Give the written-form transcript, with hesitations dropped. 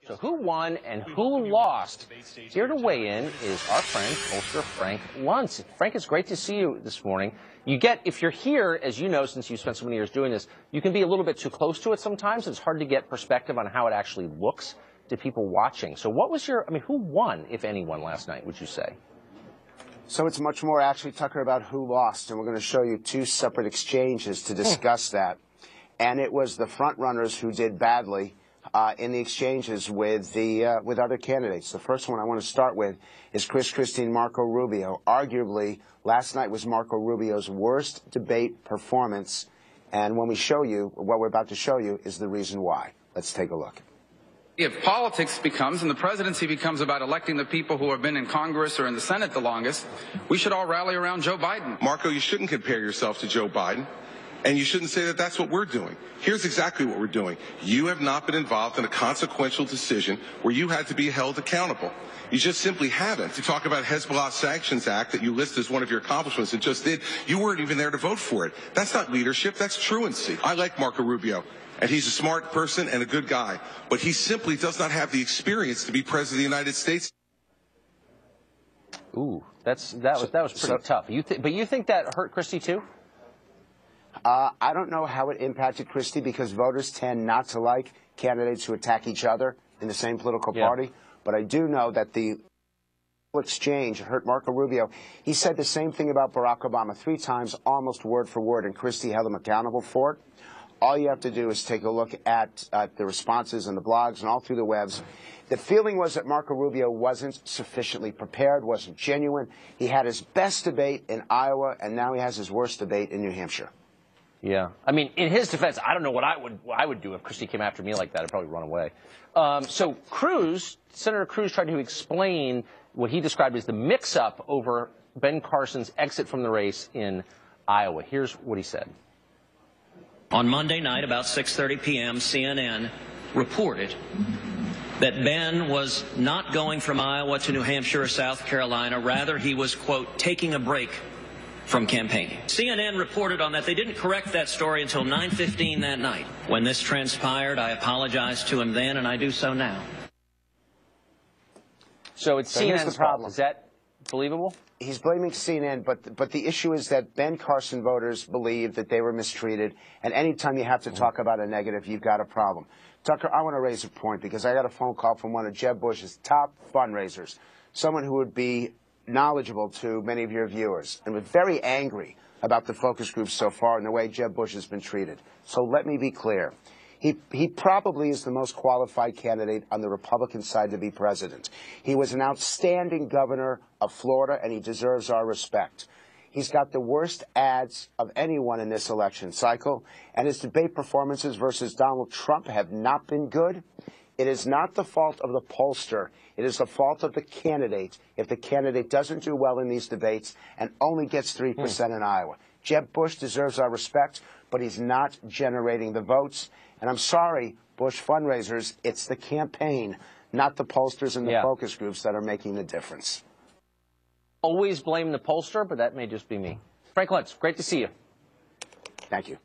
So who won and who lost? Here to weigh in is our friend, pollster Frank Luntz. Frank, it's great to see you this morning. If you're here, as you know, since you spent so many years doing this, you can be a little bit too close to it sometimes. It's hard to get perspective on how it actually looks to people watching. So who won, if anyone, last night, would you say? So it's much more actually, Tucker, about who lost, and we're going to show you two separate exchanges to discuss that. And it was the front runners who did badly in the exchanges with other candidates. The first one I want to start with is Chris Christie and Marco Rubio. Arguably, last night was Marco Rubio's worst debate performance, and when we show you, what we're about to show you is the reason why. Let's take a look. If politics becomes, and the presidency becomes about electing the people who have been in Congress or in the Senate the longest, we should all rally around Joe Biden. Marco, you shouldn't compare yourself to Joe Biden. And you shouldn't say that that's what we're doing. Here's exactly what we're doing. You have not been involved in a consequential decision where you had to be held accountable. You just simply haven't. To talk about Hezbollah Sanctions Act that you list as one of your accomplishments and just did, you weren't even there to vote for it. That's not leadership, that's truancy. I like Marco Rubio, and he's a smart person and a good guy, but he simply does not have the experience to be president of the United States. Ooh, that was pretty tough. But you think that hurt Christie too? I don't know how it impacted Christie because voters tend not to like candidates who attack each other in the same political party. But I do know that the exchange hurt Marco Rubio. He said the same thing about Barack Obama 3 times, almost word for word, and Christie held him accountable for it. All you have to do is take a look at the responses and the blogs and all through the webs. The feeling was that Marco Rubio wasn't sufficiently prepared, wasn't genuine. He had his best debate in Iowa, and now he has his worst debate in New Hampshire. Yeah. I mean, in his defense, I don't know what I would do if Christie came after me like that. I'd probably run away. So Senator Cruz tried to explain what he described as the mix-up over Ben Carson's exit from the race in Iowa. Here's what he said. On Monday night, about 6:30 p.m., CNN reported that Ben was not going from Iowa to New Hampshire or South Carolina. Rather, he was, quote, taking a break from campaigning. CNN reported on that. They didn't correct that story until 9:15 that night. When this transpired, I apologized to him then, and I do so now. So it's CNN's problem. Is that believable? He's blaming CNN, but the issue is that Ben Carson voters believe that they were mistreated, and anytime you have to talk about a negative, you've got a problem. Tucker, I want to raise a point because I got a phone call from one of Jeb Bush's top fundraisers, someone who would be knowledgeable to many of your viewers, and was very angry about the focus groups so far and the way Jeb Bush has been treated. So let me be clear. He probably is the most qualified candidate on the Republican side to be president. He was an outstanding governor of Florida, and he deserves our respect. He's got the worst ads of anyone in this election cycle, and his debate performances versus Donald Trump have not been good. It is not the fault of the pollster. It is the fault of the candidate if the candidate doesn't do well in these debates and only gets 3% in Iowa. Jeb Bush deserves our respect, but he's not generating the votes. And I'm sorry, Bush fundraisers, it's the campaign, not the pollsters and the focus groups that are making the difference. Always blame the pollster, but that may just be me. Frank Luntz, great to see you. Thank you.